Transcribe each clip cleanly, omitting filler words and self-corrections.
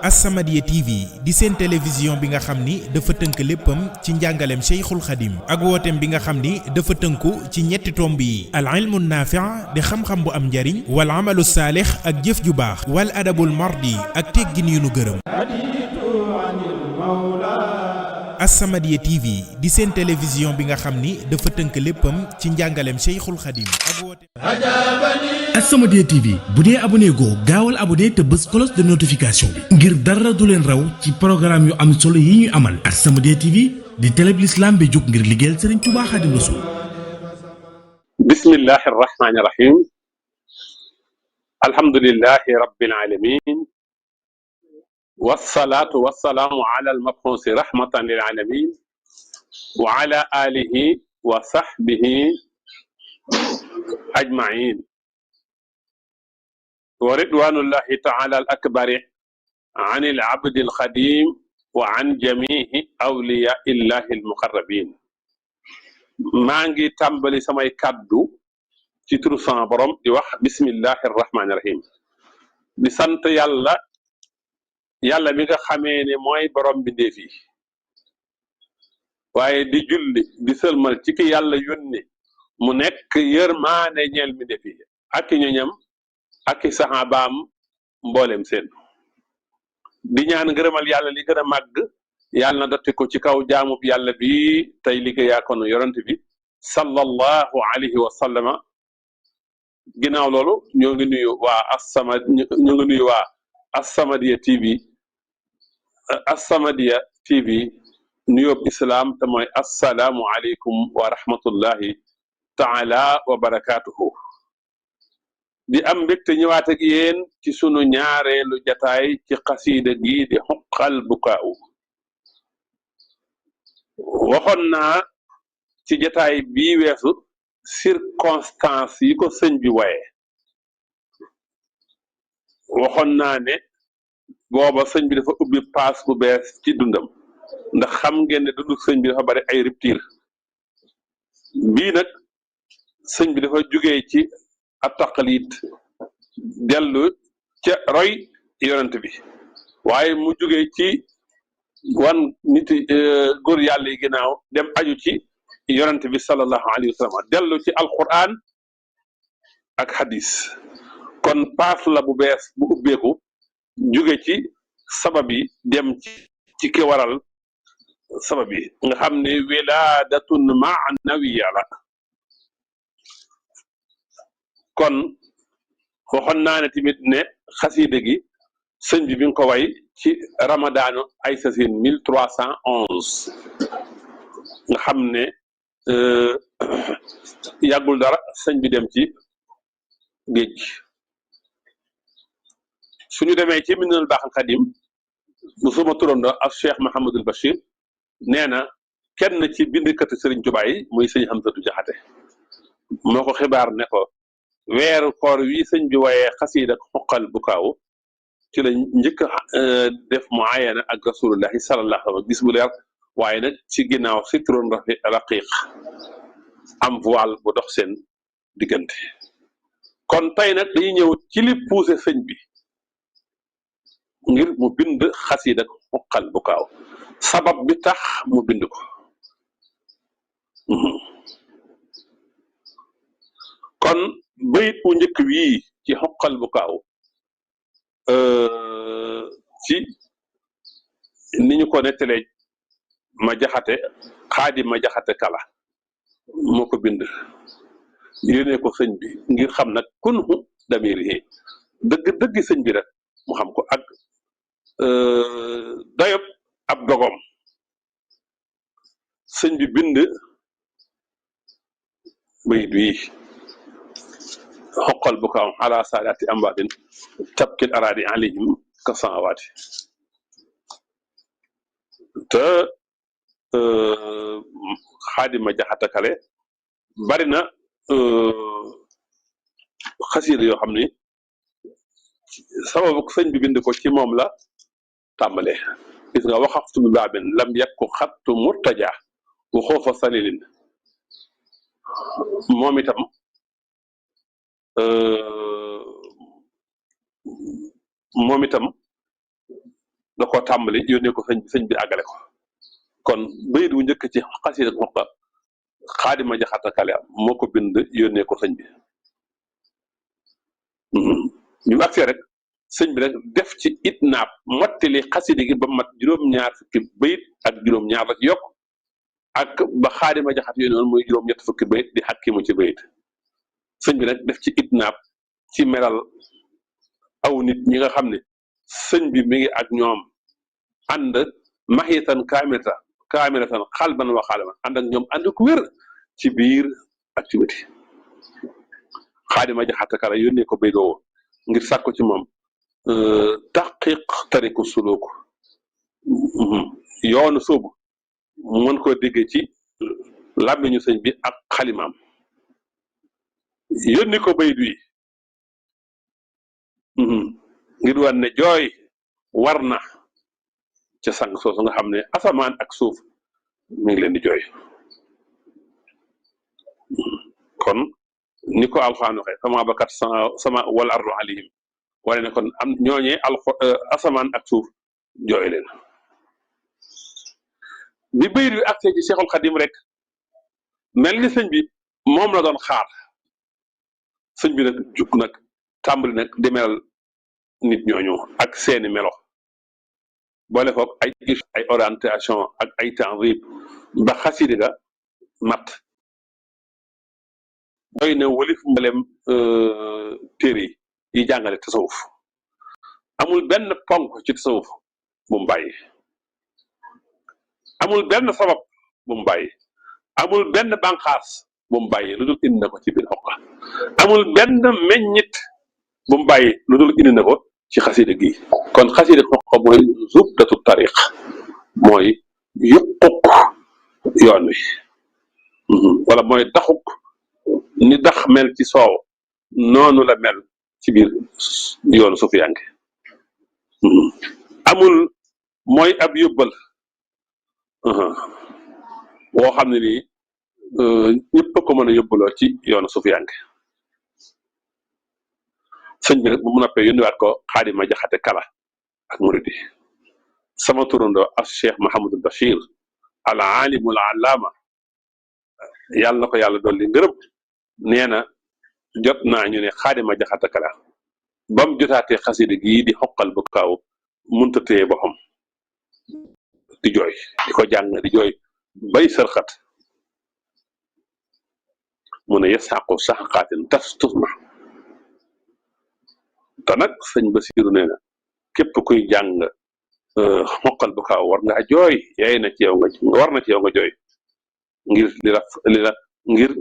As-Samadiyya TV di seen télévision bi nga xam ni dafa tënk léppam ci njàngaleem Cheikhul Khadim ak wooteem bi nga xam ni dafa tënku ci ñetti tomb yi al ilmu naafi' di xam-xam bu am njariñ wal amalu saalix ak jëf ju baax wal adabul mardi ak teggin yu nu gërëm. As-Samadiyya TV di seen télévision bi nga xam ni dafa tënk léppam ci njàngaleem Cheikhul Khadim ak wooteem. As-Samadiyya TV bu dee abonné goo gaawal abonné te bës cloche de notification bi ngir dara du leen raw ci programme yu am solo yi ñuy amal. As-Samadiyya TV di télé bi l'islam bi jóg ngir liggéeyal Serigne Touba Xaadimu Rasuul. bismillahi rahmaani rahim. alhamdulillahi rabbil alamin. wasalaatu wasalaamu ala al-mab'uusi rahmatan lil alamin wa ala alihi wa sahbihi ajmain wa ridwanullahi taala al akbari an al abdi al xadim wa an jamihi awliya illahi al muqarrabin. maa ngi tàmbali samay kàddu ci turu sama borom di wax bismillahi arrahmani rahim, di sant yàlla mi nga xamee ne mooy borom bindeef yi, waaye di julli di sëlmal ci ki yàlla yónni mu nekk yërmaane ñeel bindeef yi ak i ñoñam ak i saxaabaam mboolem seen, di ñaan ngërëmal yàlla li gën a màgg yàlla na dotti ko ci kaw jaamub yàlla bi tey liggéeyaa kon yonent bi sallallahu alayhi wa sallama. ginnaaw loolu ñoo ngi nuyu waa As-Samadiyya TV, As-Samadiyya TV nuyób islaam te mooy assalaamu aleykum wa rahmatullahi taala wa barakaatuhu. di am mbégte ñëwaat ak yéen ci sunu ñaareelu jataay ci xasiida gi di Huqqal Bukaa'u. waxoon naa ci jataay bii weesu circonstance yi ko sëñ bi waye. waxoon naa ne booba sëñ bi dafa ubbi paas bu bees ci dundam, ndax xam ngeen ne dundu sëñ bi dafa bari ay rupture. bii nag sëñ bi dafa jugee ci at-taqlid dellu ca roy yonent bi, waaye mu jugee ci wan nit góor yàlla yi ginnaaw dem aju ci yonent bi sallallahu alayhi wa sallam, dellu ci alquran ak hadis. kon paas la bu bees bu ubbeeku jóge ci sabab yi dem ci ki waral sabab yi nga xam ne wilaadatun maanawiya la. kon waxoon naa ne tamit ne xasiida gi sëñ bi nga ko way ci ramadaanu ay sasin 1311 nga xam ne yàggul dara sëñ bi dem ci géej. suñu demee ci Minanul Baaxil Xadim bu suma turando ak Cheikh Mahamadul Bachir nee na kenn ci bindkati Sëriñ Tuubaa yi muy sëñ Hamsatu Jaxate moo ko xibaar ne ko weeru koor wi sëñ bi waaye xasiida Huqqal Bukaa'u ci la njëkk def muayana ak rasulullahi sallallahu alayhi wa sallam bis bu leer, waaye nag ci ginnaaw sitrun raqiq am voile bu dox seen diggante. kon tey nag dañuy ñëw ci li poussé sëñ bi ngir mu bind xasiida Huqqal Bukaa'u, sabab bi tax mu bind ko. kon bayit bu njëkk wii ci Huqqal Bukaa'u ci ni ñu ko nettalee ma jaxate Xaadim ma jaxate kala moo ko bind yéene ko sëñ bi ngir xam nag kunhu damirihi dëgg sëñ bi rek mu xam ko ak dayob ab dogom. sëñ bi bind bayit wii Huqqal Bukaa'u ala saadaati amwaadin tabkil araadi alayhim ka samawaati. te Xaadim ma jaxate kale bari na xasiida yoo xam ni sababu sëñ bi bind ko ci moom la tàmbalee. gis nga waxaftu bi baabin lam yakku xattu murtaja wa xoofa salilin, moom itam moom itam da ko tàmbali yónnee ko sëñ bi àggale ko kon bayit wu njëkk ci xasida xoqa xaadima jaxata kale moo ko bind yónnee ko sëñ bi ñu agsee rek sëñ bi rek def ci itnaab mottali xasida gi ba mat juróom-ñaar fukki bayit ak juróom-ñaar la ci yokk ak ba xaadima jaxat yónnee woon muy juróom-ñett fukki bayit di xakkimu ci bayit sëñ bi nag def ci itnaab ci melal aw nit ñi nga xam ne sëñ bi mi ngi ak ñoom ànd maxitan kaamilatan xalban wa xaalaman ànd ak ñoom ànd ku wér ci biir ak ci biti xaadima jaxata kala yónnee ko béydoo ngir sàkku ci moom taqiq tariku sulooku yoonu soobu mën koo déggee ci làmmiñu sëñ bi ak xalimaam yónni ko baydu yi ngir wan ne jooy war na ca sang soosu nga xam ne asamaan ak suuf mi ngi leen di jooy kon ni ko alxuraan waxee sama bakat sama wal ardu alayhim wala ne kon am ñooñee asamaan ak suuf jooy leen bi bayit wi agsee ci Seexul Xadim rek mel ni sëñ bi moom la doon xaar sëñ bi nag jug nag tàmbali nag di melal nit ñooñu ak seeni melo boole foog ay orientation ak ay tanzib ba xasida ga mat doy na walif mbalem téere yi jàngale tasawuf amul benn ponk ci tasawuf bu mu bàyyi amul benn sabab bu mu bàyyi amul benn bànqaas bu mu bàyyi lu dul indi na ko ci biir xoqa amul benn meññit bu mu bàyyi lu dul indi na ko ci xasida gi kon xasida xoqa mooy zubdatu tariq mooy yuquk yoon wi wala mooy daxuk ni dax mel ci soow noonu la mel ci biir yoonu sufiyanke amul mooy ab yóbbal woo xam ne nii ñëpp a ko mën a yóbbaloo ci yoonu sufiyanke sëñ bi nag bu mu noppee yónniwaat ko xaadima jaxate kala ak muridi sama turandoo as cheikh Mahamadul Bachir al alimul allama yàlla na ko yàlla dolli ngërëm nee na jot naa ñu ne xaadima jaxate kala ba mu jotaatee xasida gii di xoqal bu kaaw munta téye boppam di jooy di ko jàng di jooy bay sërxat mu ne yasaqu saxqaatin tas tusma te nag sëñ Basiru nee na képp kuy jàng xoqal bu kaaw war nga jooy yaay na ci yow nga war na ci yow nga jooy ngir li la ngir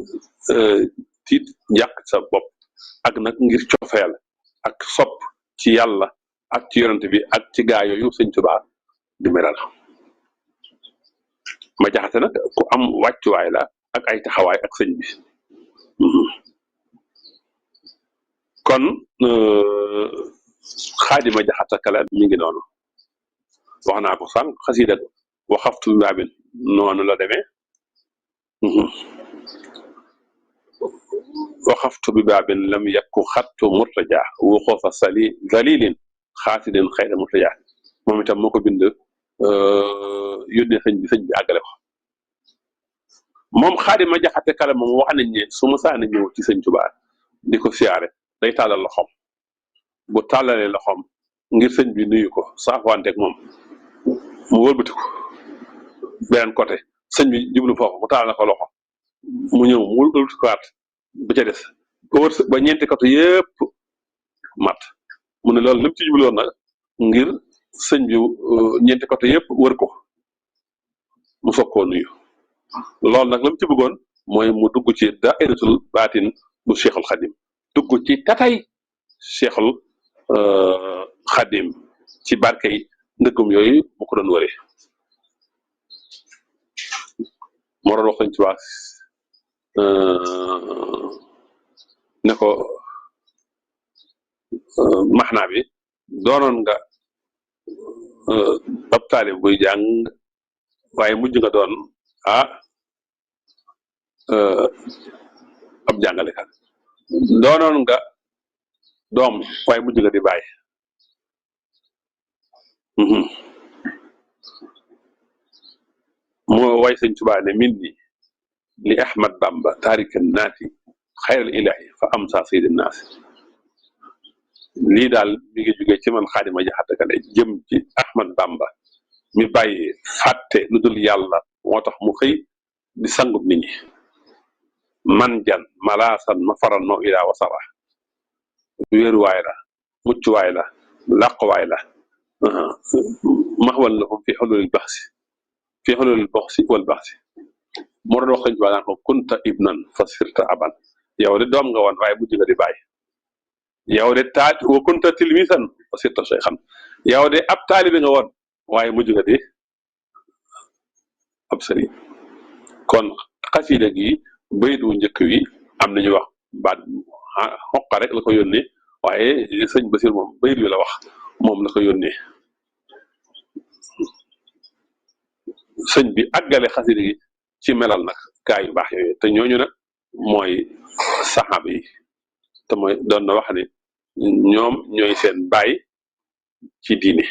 tiit njàq sa bopp ak nag ngir cofeel ak sopp ci yàlla ak ci yonent bi ak ci gaa yooyu sëñ Tuubaa di melal ma jaxate nag ku am wàccuwaay la ak ay taxawaay ak sëñ bi kon xaadima jaxata kala mi ngi noonu wax naa ko sànq xasida waxaftu bi baabin noonu la demee waxaftu bi baabin lam yakku xattu murtaja wuxoofa sali dalilin xaasidin xayra murtaja moom itam moo ko bind yónnee sëñ bi àggale ko moom xaadima jaxate kala moom wax nañ ne su ma saana ñëw ci sëñ Tuubaa di ko siyaare day tàllal loxoom bu tàllalee loxoom ngir sëñ bi nuyu ko saafuwanteeg moom mu wëlbati ko beneen côté sëñ bi jublu foofu mu tàllal na ko loxo mu ñëw mu wëlbati ko waat ba ca des ba ñeenti côté yëpp mat mu ne loolu lépp ci jubloon nag ngir sëñ bi ñeenti côté yëpp wër ko mu soog koo nuyu loolu nag la mu ci bëggoon mooy mu dugg ci dairatul baatin bu Cheikhul Xadim dugg ci tatay Cheikhul Xadim ci barke yi ndëggum yooyu mu ko doon wëree moo doon wax sëñ Tuubaa ne ko maxnaa bi doonoon nga ab taalib buy jàng waaye mujj nga doon ab jàngalekat doonoon nga doom waaye mujj nga di bàyyi moo way sëñ Tuubaa ne min ni li Ahmad Bamba taarikan naati xayral ilahi fa am sa saydi naasi lii daal mi ngi jógee ci man Xaadima Jaxate Kala jëm ci Ahmad Bamba mi bàyyi fàtte lu dul yàlla moo tax mu xëy di sangub nit ñi man jan malaasan ma faral noo ilaa wasara wéeruwaay la muccuwaay la làquwaay la maxwal lahum fi xululil baxsi fi xululil baxsi wal baxsi moo doon wax sëñ Tuubaa naan ko kunta ibnan fa sirta aban yow de doom nga woon waaye mujj nga di bàyyi yow de wa kunta tilmisan fa sirta cheikhan yow de ab taalibe nga woon waaye mujj nga di ab sëriñ kon xasida gi bayit wu njëkk wi am nañu wax baat xoqa rek la ko yónnee waaye sëñ Basir moom bayit wi la wax moom la ko yónnee sëñ bi àggale xasida gi ci melal nag gaa yu baax yooyu te ñooñu nag mooy saxaaba yi te mooy doon na wax ne ñoom ñooy seen baay ci diine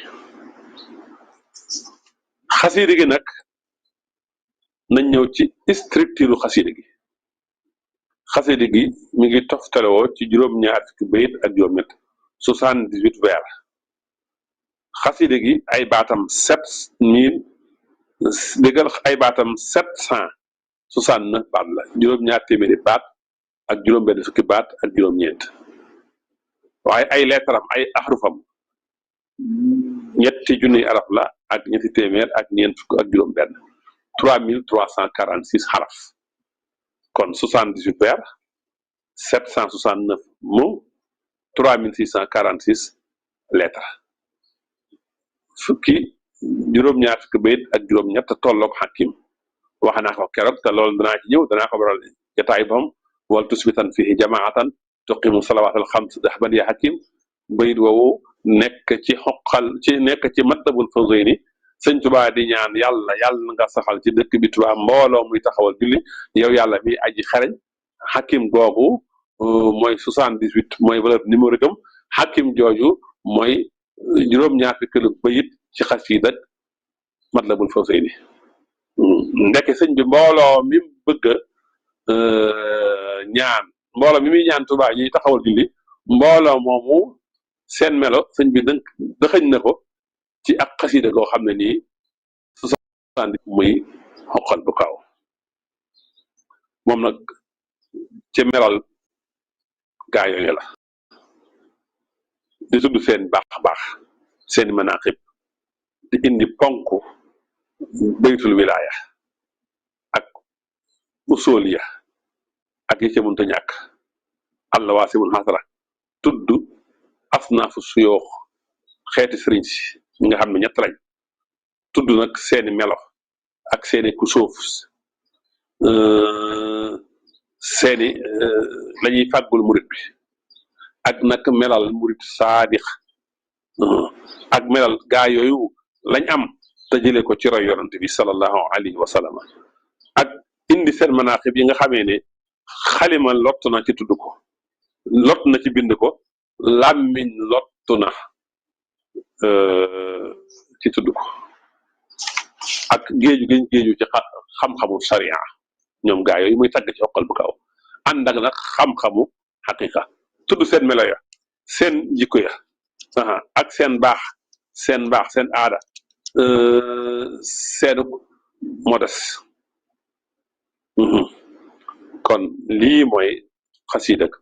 xasida gi nag nañ ñëw ci structure xasida gi xasida gi mi ngi toftalewoo ci juróom-ñaar fukki bayit ak juróom-ñett 78 vers xasida gi ay baatam 7000 déggal ay baatam 769 baat la juróom-ñaar téeméeri baat ak juróom-benn fukki baat ak juróom-ñeent waaye ay leetaram ay axrufam ñetti junniy araf la ak ñetti téeméer ak ñeent fukk ak juróom-benn 3346 xaraf kon 78 vers 769 mots 3646 lettres fukki juróom-ñaar fukki bayit ak juróom-ñett tolloog xakim wax naa ko keroog te loolu danaa ci ñëw danaa ko baral jataay bam wal tusbitan fihi jamaatan tuqimu salawaatal xams dahban ya xakim bayit woowu nekk ci matlabul fawzayni sëñ Tuubaa di ñaan yàlla nga saxal ci dëkk bi Tuubaa mbooloo muy taxawal julli yow yàlla mi aji xereñ xakim googu mooy 78 mooy valeur numéro gam xakim jooju mooy juróom-ñaar fukki bayit ci xasida matlabul fawzayni ndeke sëñ bi mbooloo mi bëgg ñaan mbooloo mi muy ñaan Tuubaa ñuy taxawal julli mbooloo moomu seen melo sëñ bi dëxëñ na ko ci ak xasida goo xam ne nii 70 muy xoqal bu kaw moom nag ci melal gaa yooyu la di tudd seen baax seen manaqib di indi ponk baytul wilaya ak usoliya ak yi ca mënta ñàkk allah waasimul xasara tudd asnaafu suyoox xeeti sëriñ si ñi nga xam ne ñett lañ tudd nag seeni melo ak seeni kusóof seeni lañuy fàggul murit bi ak nag melal murit saadix ak melal gaa yooyu lañ am te jëlee ko ci roy yonante bi sallallahu alayhi wa sallam ak indi seen manaqib yi nga xamee ne xalima lott na ci tudd ko lott na ci bind ko làmmiñ lottu na ci tudd ko ak géeju ci xam-xamu sharia ñoom gaa yooyu muy tagg ci xoqal bu kaw ànd ak nag xam-xamu xaqiqa tudd seen melo ya seen jikko ya ak seen baax seen aada seenu modes kon lii mooy xasiidak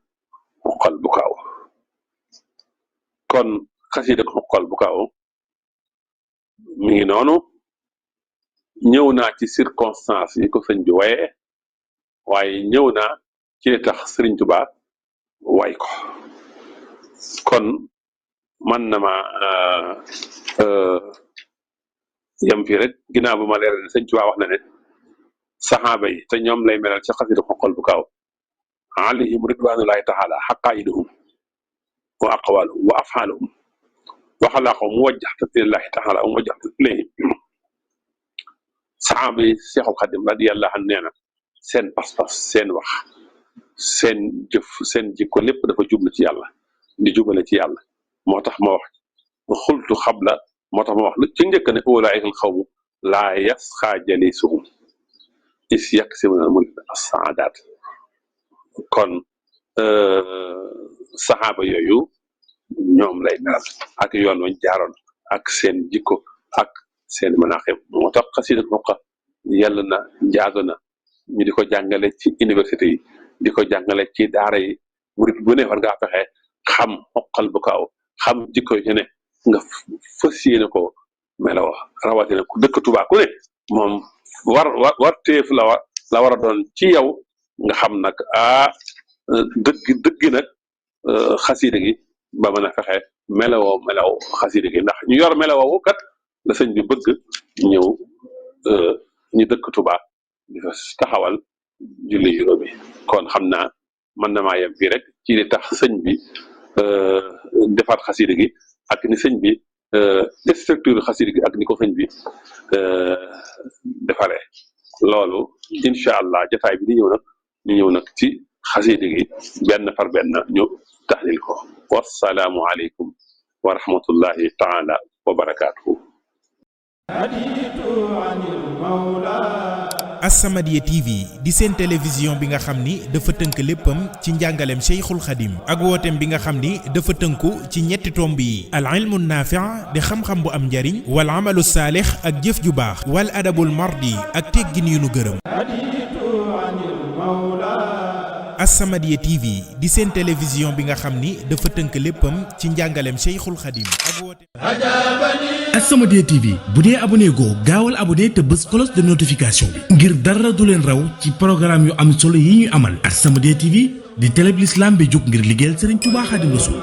xoqal bu kaw kon xasiidak xoqal bu kaw mi ngi noonu ñëw naa ci circonstance yi ko sëñ bi waye waaye ñëw naa ci li tax Sëriñ Tuubaa way ko kon man na ma yem fii rek ginnaaw bu ma leeral ne sëñ Tuubaa wax na ne saxaaba yi te ñoom lay melal ci xasida xoqal bu kaw alayhim ridwanullahi taala xaqaiduhum wa aqwaluhum wa afaaluhum wa xalaaqahum muwajjahatan ilallahi taala wa muwajjahatan ilayhim saxaaba yi Seexul Xadim radiyallahu anhu nee na seen pas-pas seen wax seen jëf seen jikko lépp dafa jublu ci yàlla di jubale ci yàlla moo tax ma wax xultu xabla moo tax ma wax lu ci njëkk ne ulaa'ika al-qawmu laa yasxaa jaliisuhum is yaksibuuna as-saadaat kon saxaaba yooyu ñoom lay meral ak yoon wañ jaaroon ak seen jikko ak seen manaqib moo tax xasida xoqa yàlla na jaadu na ñu di ko jàngale ci université yi di ko jàngale ci daara yi murit bu ne war ngaa fexe xam xoqal bu kaaw xam jikko yu ne nga fas yéene ko meloo rawatina ku dëkk Tuubaa ku ne moom war téef la war a doon ci yow nga xam nag dëgg nag xasida gi ba mën a fexe melaw xasida gi ndax ñu yor melawoo kat la sëñ bi bëgg ñëw ñu dëkk Tuubaa di fa taxawal julli juróomi kon xam naa mën na maa yem fii rek ci li tax sëñ bi defar xasida gi ak ni sëñ bi structure xasida gi ak ni ko sëñ bi defaree loolu incha allah jotaay bi di ñëw nag ñu ñëw nag ci xasida gi benn par benn ñu taxlil ko wassalaamu aleykum wa rahmatullahi taala wa barakaatuhu. As-Samadiyya TV di seen télévision bi nga xam ni dafa tënk léppam ci njàngaleem Cheikhul Khadim ak wooteem bi nga xam ni dafa tënku ci ñetti tomb yi al ilmu naafi' di xam-xam bu am njariñ wal amalu saalix ak jëf ju baax wal adabul mardi ak teggin yu nu gërëm. As-Samadiyya TV di seen télévision bi nga xam ni dafa tënk léppam ci njàngaleem Cheikhul Khadim ak wooteem. As-Samadiyya TV bu dee abonné goo gaawal abonné te bës cloche de notification bi ngir dara du leen raw ci programme yu am solo yi ñuy amal. As-Samadiyya TV di télé bi l'islam bi jóg ngir liggéeyal Serigne Touba Khadim Rassoul.